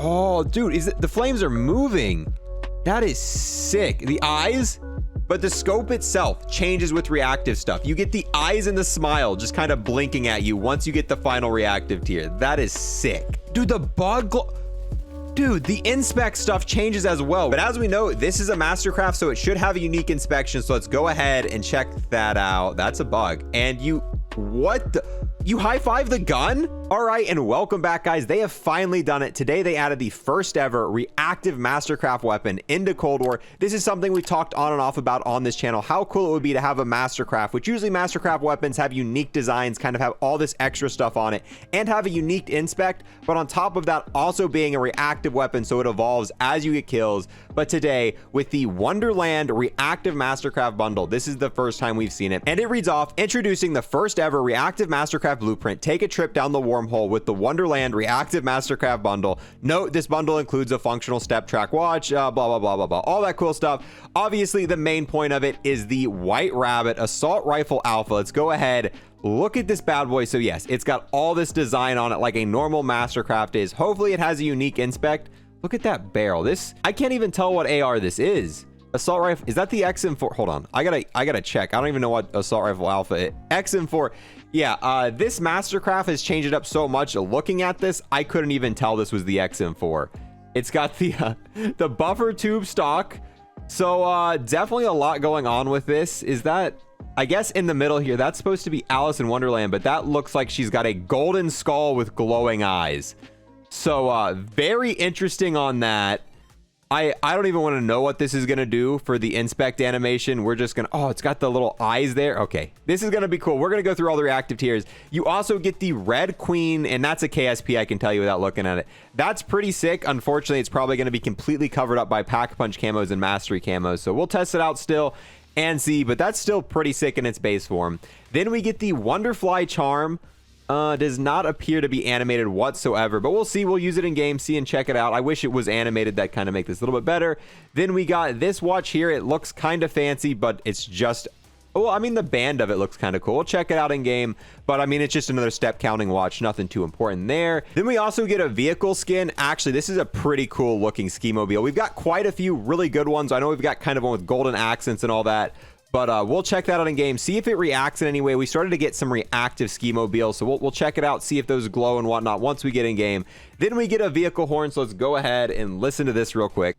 Oh, dude, is it the flames are moving? That is sick. The eyes, but the scope itself changes with reactive stuff. You get the eyes and the smile just kind of blinking at you once you get the final reactive tier. That is sick. Dude, the bug dude, the inspect stuff changes as well. But as we know, this is a Mastercraft, so it should have a unique inspection. So let's go ahead and check that out. That's a bug. And what the? You high-five the gun? All right, and welcome back, guys. They have finally done it. Today, they added the first ever reactive Mastercraft weapon into Cold War. This is something we talked on and off about on this channel, how cool it would be to have a Mastercraft, which usually Mastercraft weapons have unique designs, kind of have all this extra stuff on it, and have a unique inspect, but on top of that, also being a reactive weapon, so it evolves as you get kills. But today, with the Wonderland Reactive Mastercraft bundle, this is the first time we've seen it, and it reads off, introducing the first ever reactive Mastercraft blueprint. Take a trip down the wormhole with the Wonderland Reactive Mastercraft bundle. Note, this bundle includes a functional step track watch, blah, blah, blah, blah, blah, all that cool stuff. Obviously, the main point of it is the White Rabbit Assault Rifle Alpha. Let's go ahead. Look at this bad boy. So yes, it's got all this design on it like a normal Mastercraft is. Hopefully, it has a unique inspect. Look at that barrel. This, I can't even tell what AR this is. Assault rifle, is that the XM4? Hold on, I gotta check. I don't even know what assault rifle alpha is. XM4. Yeah, this Mastercraft has changed it up so much. Looking at this, I couldn't even tell this was the XM4. It's got the buffer tube stock. So definitely a lot going on with this. Is that, I guess in the middle here, that's supposed to be Alice in Wonderland, but that looks like she's got a golden skull with glowing eyes. So very interesting on that. I don't even want to know what this is going to do for the inspect animation. We're just going to, oh, it's got the little eyes there. Okay, this is going to be cool. We're going to go through all the reactive tiers. You also get the Red Queen, and that's a KSP, I can tell you without looking at it. That's pretty sick. Unfortunately, it's probably going to be completely covered up by Pack-a-Punch camos and Mastery camos. So we'll test it out still and see, but that's still pretty sick in its base form. Then we get the Wonderfly Charm. Does not appear to be animated whatsoever, but we'll see. We'll use it in game, see and check it out. I wish it was animated. That kind of make this a little bit better. Then we got this watch here. It looks kind of fancy, but it's just, well, I mean, the band of it looks kind of cool. We'll check it out in game, but I mean, it's just another step counting watch. Nothing too important there. Then we also get a vehicle skin. Actually, this is a pretty cool looking ski mobile. We've got quite a few really good ones. I know we've got kind of one with golden accents and all that. But we'll check that out in game, see if it reacts in any way. We started to get some reactive ski mobiles, so we'll check it out, see if those glow and whatnot once we get in game. Then we get a vehicle horn, so let's go ahead and listen to this real quick.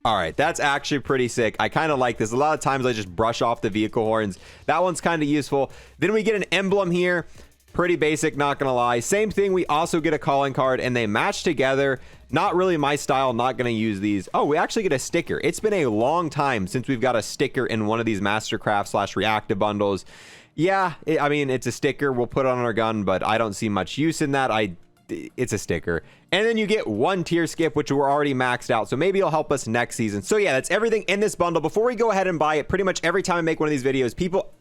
All right, that's actually pretty sick. I kind of like this. A lot of times I just brush off the vehicle horns. That one's kind of useful. Then we get an emblem here. Pretty basic, not gonna lie. Same thing, we also get a calling card and they match together. Not really my style, not gonna use these. Oh, we actually get a sticker. It's been a long time since we've got a sticker in one of these Mastercraft / reactive bundles. Yeah, I mean, it's a sticker. We'll put it on our gun, but I don't see much use in that. It's a sticker. And then you get one tier skip, which we're already maxed out, so maybe it'll help us next season. So yeah, that's everything in this bundle. Before we go ahead and buy it, pretty much every time I make one of these videos, people...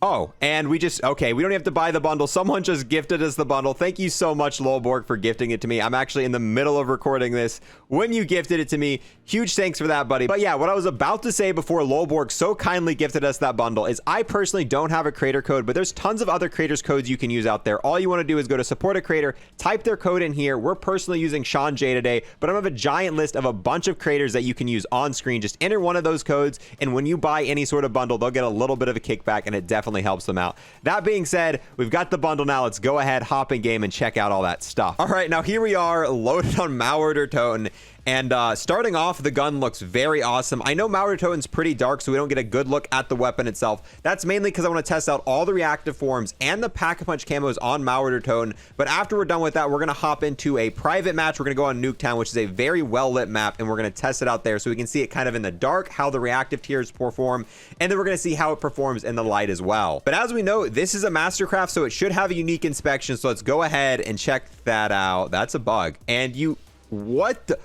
Oh, and we just, okay, we don't have to buy the bundle. Someone just gifted us the bundle. Thank you so much, Lolborg, for gifting it to me. I'm actually in the middle of recording this when you gifted it to me. Huge thanks for that, buddy. But yeah, what I was about to say before Lolborg so kindly gifted us that bundle is I personally don't have a creator code, but there's tons of other creators codes you can use out there. All you want to do is go to support a creator, type their code in here. We're personally using Sean J today, but I have a giant list of a bunch of creators that you can use on screen. Just enter one of those codes, and when you buy any sort of bundle, they'll get a little bit of a kickback, and it definitely helps them out. That being said, we've got the bundle now. Let's go ahead, hop in game, and check out all that stuff. All right, now here we are loaded on Mauerder Toten. And starting off, the gun looks very awesome. I know Mauerder Toten's pretty dark, so we don't get a good look at the weapon itself. That's mainly because I want to test out all the reactive forms and the Pack-a-Punch camos on Mauerder Toten. But after we're done with that, we're going to hop into a private match. We're going to go on Nuketown, which is a very well-lit map, and we're going to test it out there so we can see it kind of in the dark, how the reactive tiers perform, and then we're going to see how it performs in the light as well. But as we know, this is a Mastercraft, so it should have a unique inspection, so let's go ahead and check that out. That's a bug. And you... What the...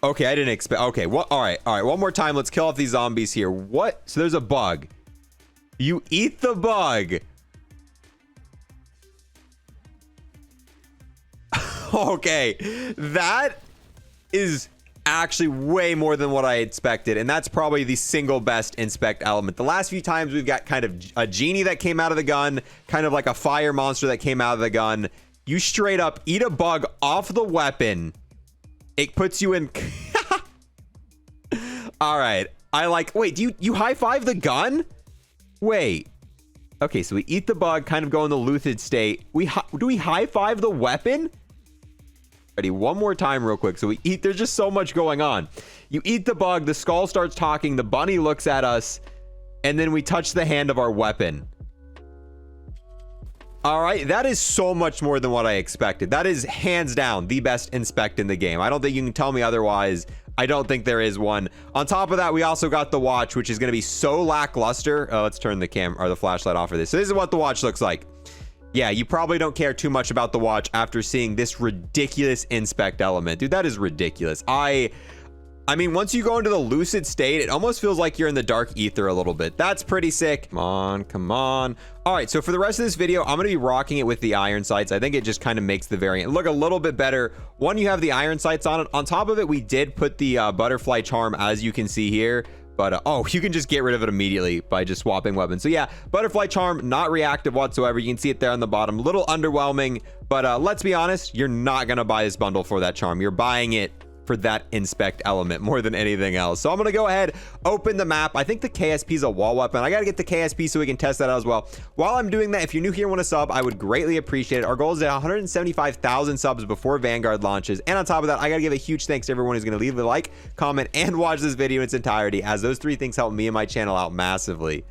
Okay, I didn't expect... Okay, what? All right, one more time. Let's kill off these zombies here. What? So there's a bug. You eat the bug. Okay, that is actually way more than what I expected, and that's probably the single best inspect element. The last few times we've got kind of a genie that came out of the gun, kind of like a fire monster that came out of the gun. You straight up eat a bug off the weapon. It puts you in... All right. I like... Wait, do you high-five the gun? Wait. Okay, so we eat the bug, kind of go in the lucid state. Do we high-five the weapon? Ready, one more time real quick. So we eat... There's just so much going on. You eat the bug, the skull starts talking, the bunny looks at us, and then we touch the hand of our weapon. All right, that is so much more than what I expected. That is hands down the best inspect in the game. I don't think you can tell me otherwise. I don't think there is one. On top of that, we also got the watch, which is going to be so lackluster. Oh, let's turn the camera or the flashlight off for this. So this is what the watch looks like. Yeah, you probably don't care too much about the watch after seeing this ridiculous inspect element. Dude, that is ridiculous. I mean, once you go into the lucid state, it almost feels like you're in the dark ether a little bit. That's pretty sick. Come on, come on. All right, so for the rest of this video, I'm going to be rocking it with the iron sights. I think it just kind of makes the variant look a little bit better. One, you have the iron sights on it. On top of it, we did put the butterfly charm, as you can see here. But, oh, you can just get rid of it immediately by just swapping weapons. So, yeah, butterfly charm, not reactive whatsoever. You can see it there on the bottom. A little underwhelming. But let's be honest, you're not going to buy this bundle for that charm. You're buying it for that inspect element more than anything else. So I'm gonna go ahead, open the map. I think the KSP is a wall weapon. I gotta get the KSP so we can test that out as well. While I'm doing that, if you're new here and want to sub, I would greatly appreciate it. Our goal is at 175,000 subs before Vanguard launches. And on top of that, I gotta give a huge thanks to everyone who's gonna leave a like, comment, and watch this video in its entirety, as those three things help me and my channel out massively.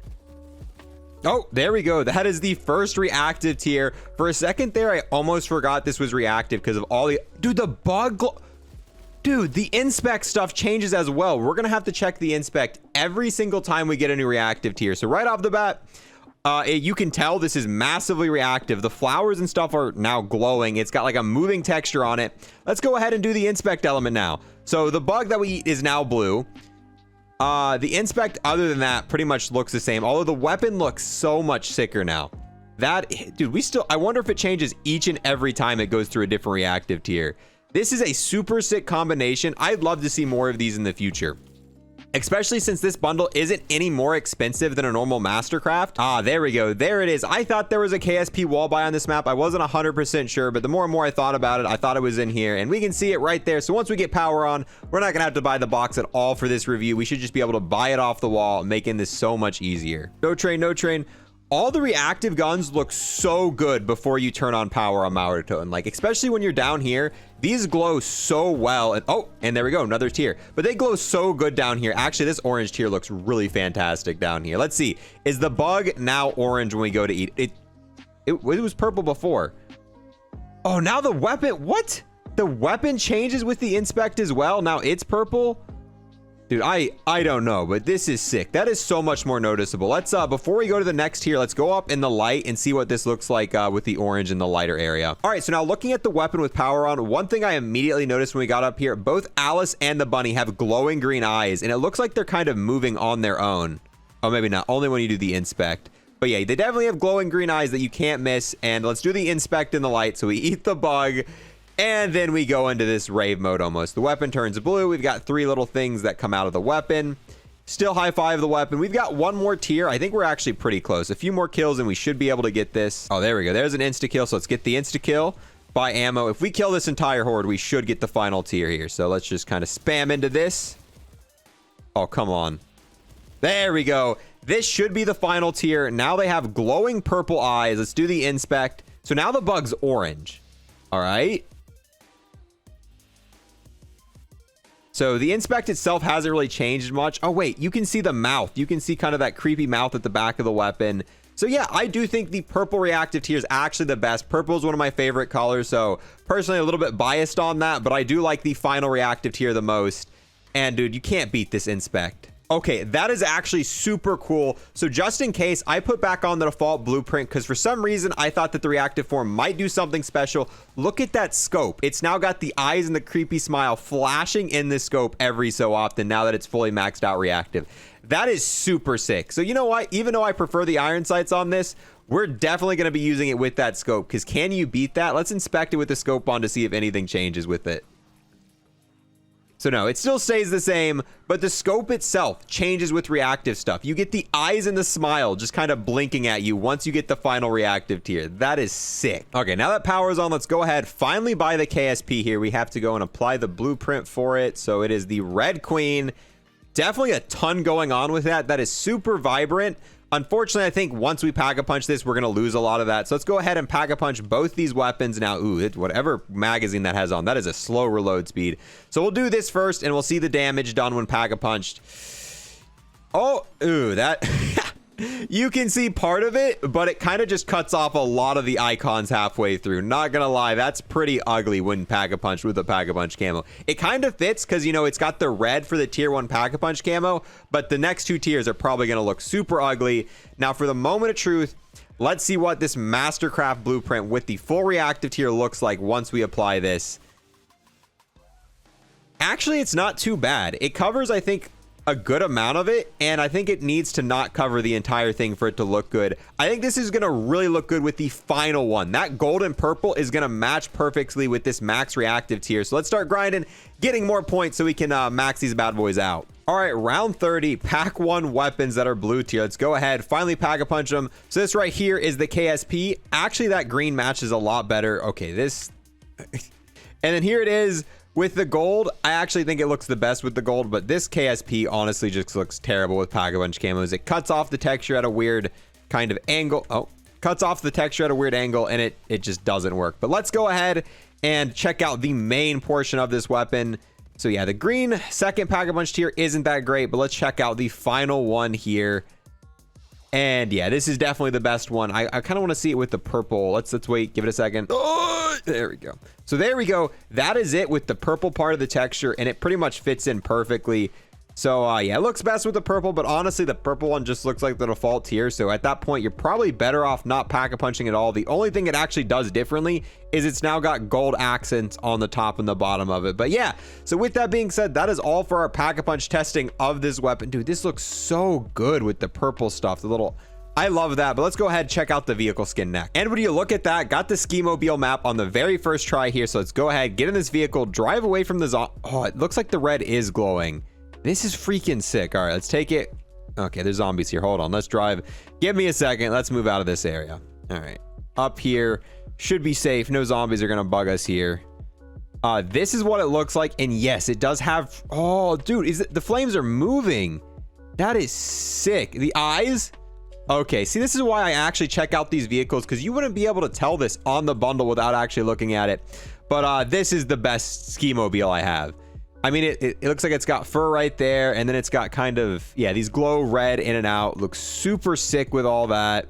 Oh, there we go. That is the first reactive tier. For a second there, I almost forgot this was reactive because of all the... Dude, the bug... Dude, the inspect stuff changes as well. We're gonna have to check the inspect every single time we get a new reactive tier. So right off the bat, you can tell this is massively reactive. The flowers and stuff are now glowing. It's got like a moving texture on it. Let's go ahead and do the inspect element now. So the bug that we eat is now blue. The inspect, other than that, pretty much looks the same. Although the weapon looks so much sicker now. That, dude, I wonder if it changes each and every time it goes through a different reactive tier. This is a super sick combination. I'd love to see more of these in the future, especially since this bundle isn't any more expensive than a normal Mastercraft. Ah, there we go. There it is. I thought there was a KSP wall buy on this map. I wasn't 100% sure, but the more and more I thought about it, I thought it was in here, and we can see it right there. So once we get power on, we're not gonna have to buy the box at all for this review. We should just be able to buy it off the wall, making this so much easier. No train, no train. All the reactive guns look so good before you turn on power on Mauritoten. Like, especially when you're down here, these glow so well. And oh, and there we go, another tier. But they glow so good down here. Actually, this orange tier looks really fantastic down here. Let's see. Is the bug now orange when we go to eat? It was purple before. Oh, now the weapon, what? The weapon changes with the inspect as well. Now it's purple. Dude, I don't know, but this is sick. That is so much more noticeable. Let's, before we go to the next tier, let's go up in the light and see what this looks like with the orange in the lighter area. All right, so now looking at the weapon with power on, one thing I immediately noticed when we got up here, both Alice and the bunny have glowing green eyes, and it looks like they're kind of moving on their own. Oh, maybe not. Only when you do the inspect. But yeah, they definitely have glowing green eyes that you can't miss, and let's do the inspect in the light. So we eat the bug, and then we go into this rave mode almost. The weapon turns blue. We've got three little things that come out of the weapon. Still high five the weapon. We've got one more tier. I think we're actually pretty close. A few more kills and we should be able to get this. Oh, there we go. There's an insta kill. So let's get the insta kill. Buy ammo. If we kill this entire horde, we should get the final tier here. So let's just kind of spam into this. Oh, come on. There we go. This should be the final tier. Now they have glowing purple eyes. Let's do the inspect. So now the bug's orange. All right. So the inspect itself hasn't really changed much. Oh, wait, you can see the mouth. You can see kind of that creepy mouth at the back of the weapon. So yeah, I do think the purple reactive tier is actually the best. Purple is one of my favorite colors. So personally, a little bit biased on that, but I do like the final reactive tier the most. And dude, you can't beat this inspect. Okay, that is actually super cool. So just in case, I put back on the default blueprint because for some reason I thought that the reactive form might do something special. Look at that scope. It's now got the eyes and the creepy smile flashing in the scope every so often now that it's fully maxed out reactive. That is super sick. So you know what? Even though I prefer the iron sights on this, we're definitely going to be using it with that scope because can you beat that? Let's inspect it with the scope on to see if anything changes with it. So no, it still stays the same, but the scope itself changes with reactive stuff. You get the eyes and the smile just kind of blinking at you once you get the final reactive tier. That is sick. Okay, now that power is on, let's go ahead, finally buy the KSP here. We have to go and apply the blueprint for it. So it is the Red Queen. Definitely a ton going on with that. That is super vibrant. Unfortunately, I think once we Pack-a-Punch this, we're going to lose a lot of that. So let's go ahead and Pack-a-Punch both these weapons. Now, ooh, whatever magazine that has on, that is a slow reload speed. So we'll do this first, and we'll see the damage done when Pack-a-Punched. Oh, ooh, that... You can see part of it, but it kind of just cuts off a lot of the icons halfway through. Not gonna lie, that's pretty ugly when Pack-a-Punch with the Pack-a-Punch camo. It kind of fits because, you know, it's got the red for the tier 1 Pack-a-Punch camo, but the next two tiers are probably gonna look super ugly. Now, for the moment of truth, let's see what this Mastercraft blueprint with the full reactive tier looks like once we apply this. Actually, it's not too bad. It covers, I think, a good amount of it, and I think it needs to not cover the entire thing for it to look good. I think this is gonna really look good with the final one. That gold and purple is gonna match perfectly with this max reactive tier. So let's start grinding, getting more points so we can max these bad boys out. All right, round 30, pack 1 weapons that are blue tier. Let's go ahead, finally Pack-a-Punch them. So this right here is the KSP. Actually, that green matches a lot better. Okay, this and then here it is with the gold. I actually think it looks the best with the gold, but this KSP honestly just looks terrible with Pack-a-Punch camos. It cuts off the texture at a weird kind of angle. Oh, cuts off the texture at a weird angle, and it just doesn't work. But let's go ahead and check out the main portion of this weapon. So yeah, the green second Pack-a-Punch tier isn't that great, but let's check out the final one here. And yeah, this is definitely the best one. I kind of want to see it with the purple. Let's wait, give it a second. Oh, there we go. So there we go. That is it with the purple part of the texture, and it pretty much fits in perfectly. So yeah, it looks best with the purple, but honestly, the purple one just looks like the default tier. So at that point, you're probably better off not Pack-a-Punching at all. The only thing it actually does differently is it's now got gold accents on the top and the bottom of it. But yeah, so with that being said, that is all for our Pack-a-Punch testing of this weapon. Dude, this looks so good with the purple stuff. The little... I love that, but let's go ahead and check out the vehicle skin next. And when you look at that, got the ski mobile map on the very first try here. So let's go ahead, get in this vehicle, drive away from the oh, it looks like the red is glowing. This is freaking sick. All right, let's take it. Okay, there's zombies here. Hold on, let's drive. Give me a second. Let's move out of this area. All right, up here should be safe. No zombies are gonna bug us here. This is what it looks like, and yes, it does have... Oh, dude, the flames are moving. That is sick. The eyes... Okay, see, this is why I actually check out these vehicles, because you wouldn't be able to tell this on the bundle without actually looking at it. But this is the best ski mobile I have. I mean, it looks like it's got fur right there, and then it's got kind of, yeah, these glow red in and out. Looks super sick with all that.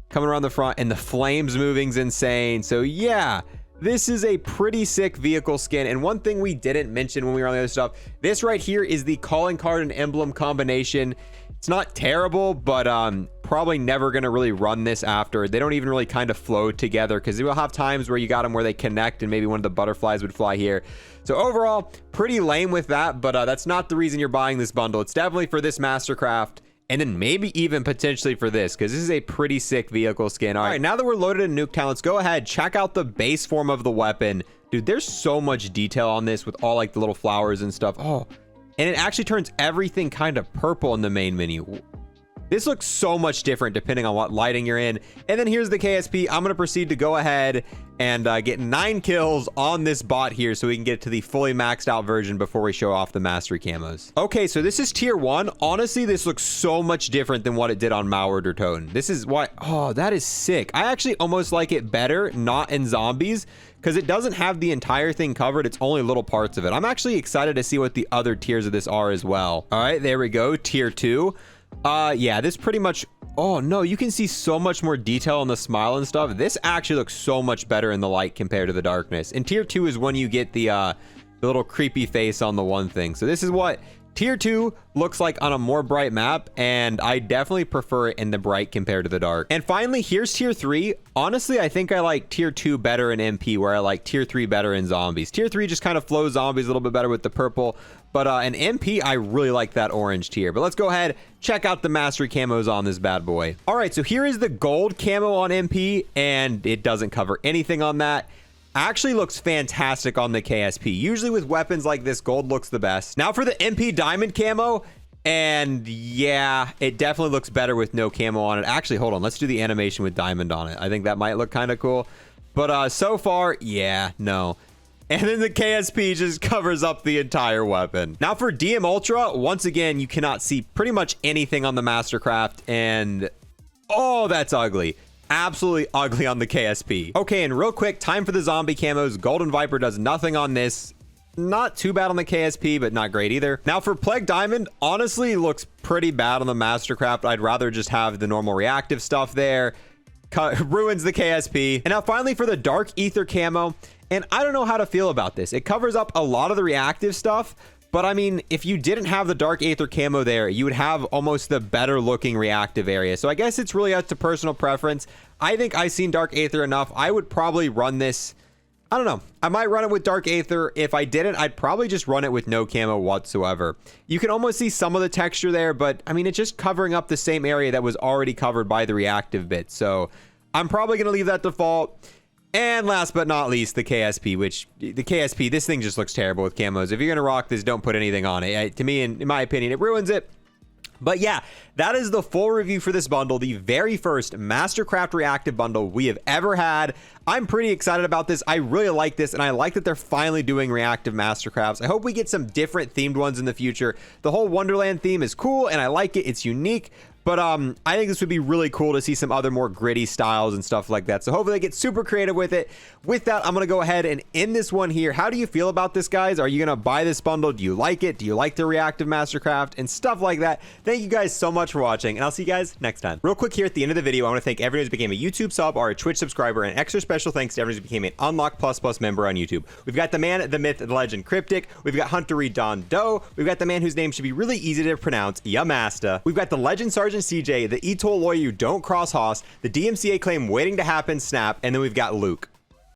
Coming around the front, and the flames moving's insane. So yeah, this is a pretty sick vehicle skin. And one thing we didn't mention when we were on the other stuff, this right here is the calling card and emblem combination. It's not terrible, but probably never going to really run this after. They don't even really kind of flow together, because you will have times where you got them where they connect and maybe one of the butterflies would fly here. So overall, pretty lame with that, but that's not the reason you're buying this bundle. It's definitely for this Mastercraft, and then maybe even potentially for this, because this is a pretty sick vehicle skin. All right, now that we're loaded in Nuketown, let's go ahead, check out the base form of the weapon. Dude, there's so much detail on this with all like the little flowers and stuff. Oh, and it actually turns everything kind of purple in the main menu. This looks so much different depending on what lighting you're in. And then here's the KSP. I'm going to proceed to go ahead and get 9 kills on this bot here so we can get to the fully maxed out version before we show off the mastery camos. Okay, so this is tier 1. Honestly, this looks so much different than what it did on Mauer or Toten. This is why... Oh, that is sick. I actually almost like it better not in zombies, because it doesn't have the entire thing covered. It's only little parts of it. I'm actually excited to see what the other tiers of this are as well. All right, there we go. Tier 2. Yeah, this pretty much... Oh, no, you can see so much more detail on the smile and stuff. This actually looks so much better in the light compared to the darkness. And tier 2 is when you get the little creepy face on the one thing. So this is what tier 2 looks like on a more bright map, and I definitely prefer it in the bright compared to the dark. And finally, here's tier 3. Honestly, I think I like tier 2 better in MP, where I like tier 3 better in zombies. Tier 3 just kind of flows zombies a little bit better with the purple, but in MP, I really like that orange tier. But let's go ahead, check out the mastery camos on this bad boy. All right, so here is the gold camo on MP, and it doesn't cover anything on that. actually looks fantastic on the KSP. Usually with weapons like this, gold looks the best. Now for the MP diamond camo, and yeah, it definitely looks better with no camo on it. Actually, hold on. Let's do the animation with diamond on it. I think that might look kind of cool. But so far, yeah, no. And then the KSP just covers up the entire weapon. Now for DM Ultra, once again, you cannot see pretty much anything on the Mastercraft. And oh, that's ugly. Absolutely ugly on the KSP. Okay, and real quick, time for the zombie camos. Golden Viper does nothing on this. Not too bad on the KSP, but not great either. Now for Plague Diamond, honestly looks pretty bad on the Mastercraft. I'd rather just have the normal reactive stuff there. Ruins the KSP. And now finally for the Dark Aether camo, and I don't know how to feel about this. It covers up a lot of the reactive stuff, but I mean, if you didn't have the Dark Aether camo there, you would have almost the better looking reactive area. So I guess it's really up to personal preference. I think I've seen Dark Aether enough. I would probably run this, I don't know. I might run it with Dark Aether. If I didn't, I'd probably just run it with no camo whatsoever. You can almost see some of the texture there, but I mean, it's just covering up the same area that was already covered by the reactive bit. So I'm probably going to leave that default. And last but not least, the KSP, which the KSP, this thing just looks terrible with camos. If you're going to rock this, don't put anything on it. To me, in my opinion, it ruins it. But yeah, that is the full review for this bundle, the very first Mastercraft reactive bundle we have ever had. I'm pretty excited about this. I really like this, and I like that they're finally doing reactive Mastercrafts. I hope we get some different themed ones in the future. The whole Wonderland theme is cool, and I like it. It's unique. But I think this would be really cool to see some other more gritty styles and stuff like that. So hopefully they get super creative with it. With that, I'm going to go ahead and end this one here. How do you feel about this, guys? Are you going to buy this bundle? Do you like it? Do you like the reactive Mastercraft and stuff like that? Thank you guys so much for watching, and I'll see you guys next time. Real quick here at the end of the video, I want to thank everyone who's became a YouTube sub or a Twitch subscriber, and extra special thanks to everyone who became an Unlock Plus Plus member on YouTube. We've got the man, the myth, the legend, Cryptic. We've got Hunter Reed Don Doe. We've got the man whose name should be really easy to pronounce, Yamasta. We've got the legend Sergeant CJ, the ETOL lawyer you don't cross Hoss, the DMCA claim waiting to happen, Snap, and then we've got Luke.